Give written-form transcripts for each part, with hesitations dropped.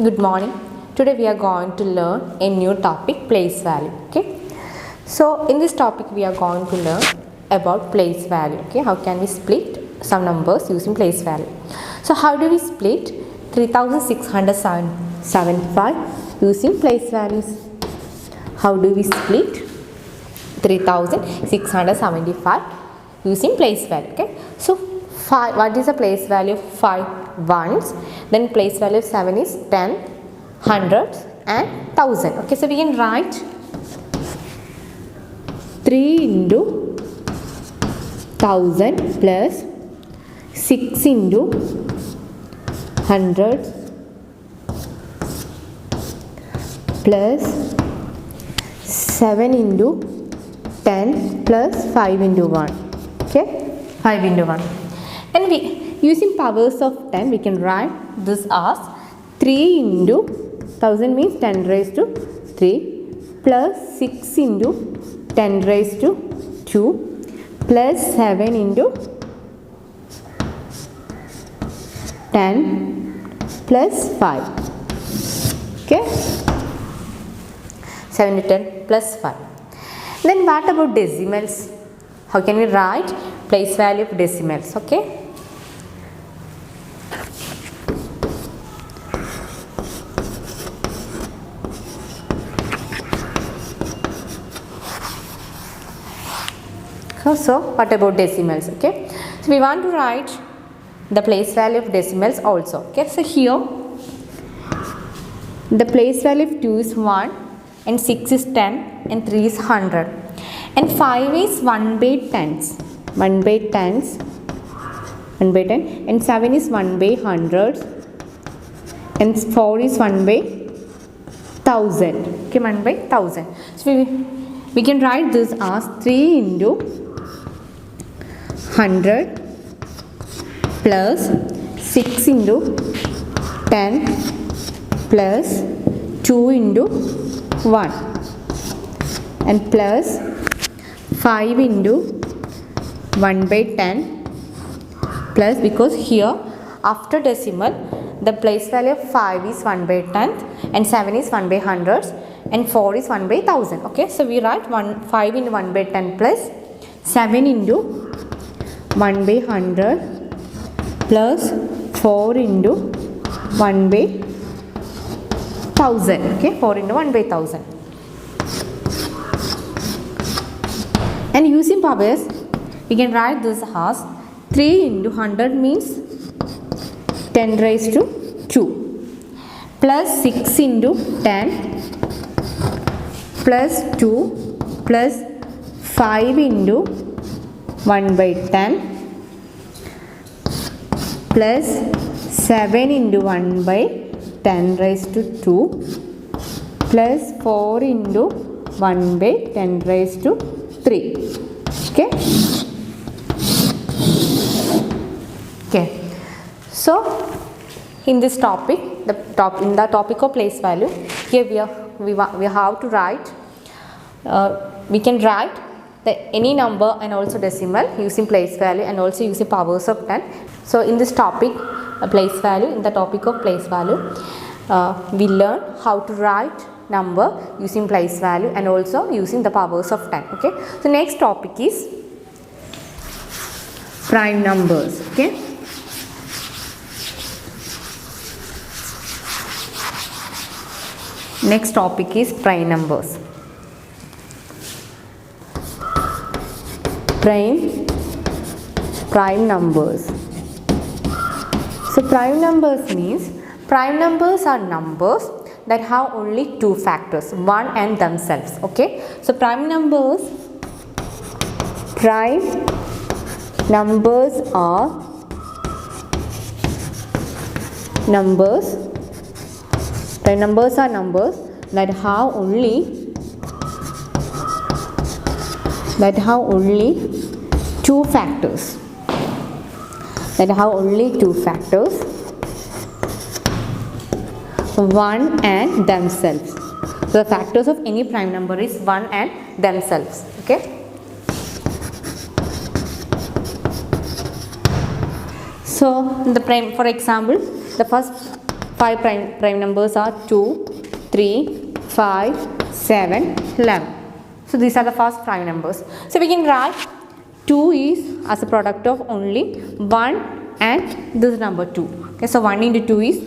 Good morning. Today we are going to learn a new topic, place value. Okay. So in this topic we are going to learn about place value. Okay. How can we split some numbers using place value? So how do we split 3675 using place values? How do we split 3675 using place value? Okay. So what is the place value of 5 ones? Then place value of 7 is 10, hundreds and 1000. Okay, so we can write 3 into 1000 plus 6 into 100 plus 7 into 10 plus 5 into 1. Okay, 5 into 1. And we using powers of 10 we can write this as 3 into 1000 means 10 raised to 3 plus 6 into 10 raised to 2 plus 7 into 10 plus 5. Okay, 7 to 10 plus 5. Then what about decimals? How can we write place value of decimals? Okay. So what about decimals? Okay, so we want to write the place value of decimals also. Okay, so here the place value of 2 is 1 and 6 is 10 and 3 is 100 and 5 is 1 by 10s, 1 by 10s, 1 by 10 and 7 is 1 by 100 and 4 is 1 by 1000. Okay, 1 by 1000. So we can write this as 3 into 100 plus 6 into 10 plus 2 into 1 and plus 5 into 1 by 10 plus, because here after decimal the place value of 5 is 1 by 10th and 7 is 1 by 100 and 4 is 1 by 1000. Okay, so we write 5 into 1 by 10 plus 7 into 1 by 100 plus 4 into 1 by 1000. Okay, 4 into 1 by 1000. And using powers we can write this as 3 into 100 means 10 raised to 2 plus 6 into 10 plus 2 plus 5 into 1 by 10 plus 7 into 1 by 10 raised to 2 plus 4 into 1 by 10 raised to 3. Okay. Okay. So in this topic, in the topic of place value, here we have to write. We can write any number and also decimal using place value and also using powers of 10. So in this topic, place value, in the topic of place value, we learn how to write number using place value and also using the powers of 10. Okay. So next topic is prime numbers. Okay. Next topic is prime numbers. Prime numbers. So prime numbers means prime numbers are numbers that have only two factors, 1 and themselves. Okay, so prime numbers are numbers that have only two factors. 1 and themselves. So the factors of any prime number is 1 and themselves. Okay. So the prime, for example, the first 5 prime numbers are 2, 3, 5, 7, 11. So these are the first prime numbers. So we can write 2 is as a product of only 1 and this number 2. Okay, so 1 into 2 is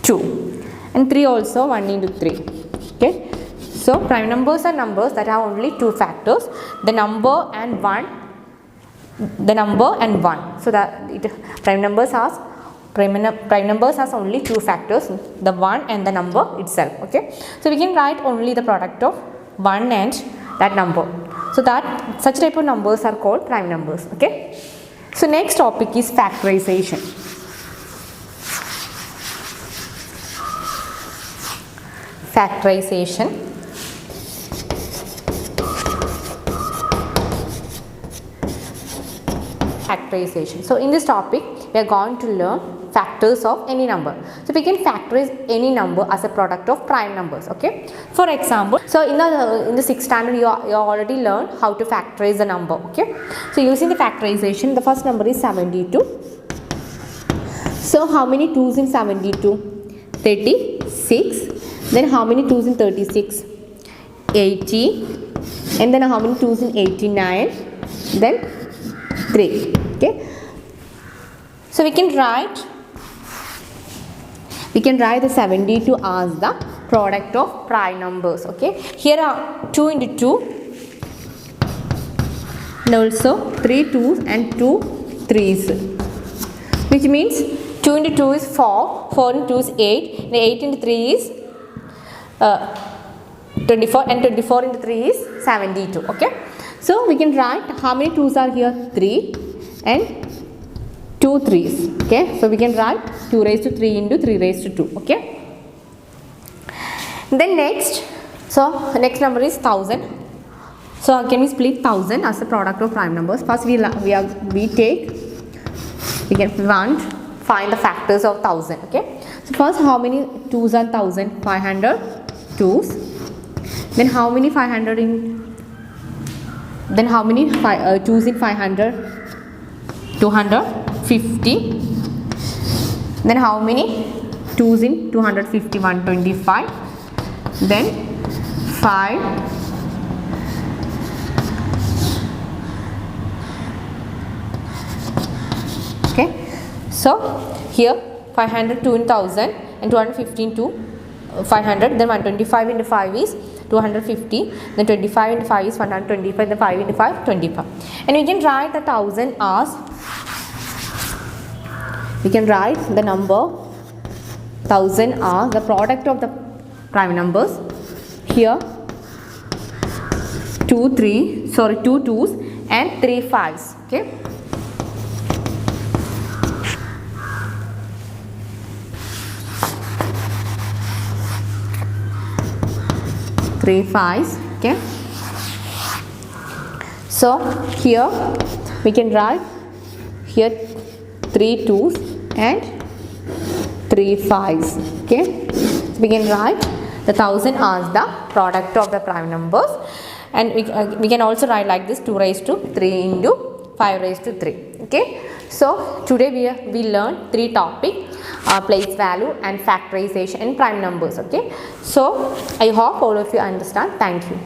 2 and 3 also 1 into 3. Okay, so prime numbers are numbers that have only 2 factors, the number and 1. So that prime numbers has only 2 factors, the 1 and the number itself. Okay, so we can write only the product of 1 and that number. So that such type of numbers are called prime numbers. Okay, so next topic is factorization. Factorization. So in this topic we are going to learn factors of any number. So we can factorize any number as a product of prime numbers. Okay, for example, so in the 6th standard you already learned how to factorize a number. Okay, so using the factorization, the first number is 72. So how many 2's in 72? 36. Then how many 2's in 36? 80. And then how many 2's in 89? Then 3. Okay, so we can write the 72 as the product of prime numbers. Okay, here are 2 into 2 and also 3 2's and 2 3's, which means 2 into 2 is 4, 4 into 2 is 8, and 8 into 3 is 24, and 24 into 3 is 72. Okay, so we can write how many 2's are here? 3 and 2 3's. Okay, so we can write 2 raised to 3 into 3 raised to 2. Okay, then next number is 1000. So can we split 1000 as a product of prime numbers? First we can find the factors of 1000. Okay, so first how many 2's are 1000? 500 2's. Then how many 500 in? Then how many 2's in 500? 250. Then how many 2's in 250? 125. Then 5. Okay, so here 500 2 in 1000 and 215 to 500. Then 125 into 5 is 250. Then 25 into 5 is 125. Then 5 into 5 25. And we can write the 1000 as, we can write the number 1000 as the product of the prime numbers. Here 2 2's and 3 5's. Okay, three 5's. Okay, so here we can write here 3 2's and 3 5's. Okay, so we can write the 1000 as the product of the prime numbers, and we can also write like this: 2 raised to 3 into 5 raised to 3. Okay, so today we learned 3 topics: place value and factorization and prime numbers. Okay, so I hope all of you understand. Thank you.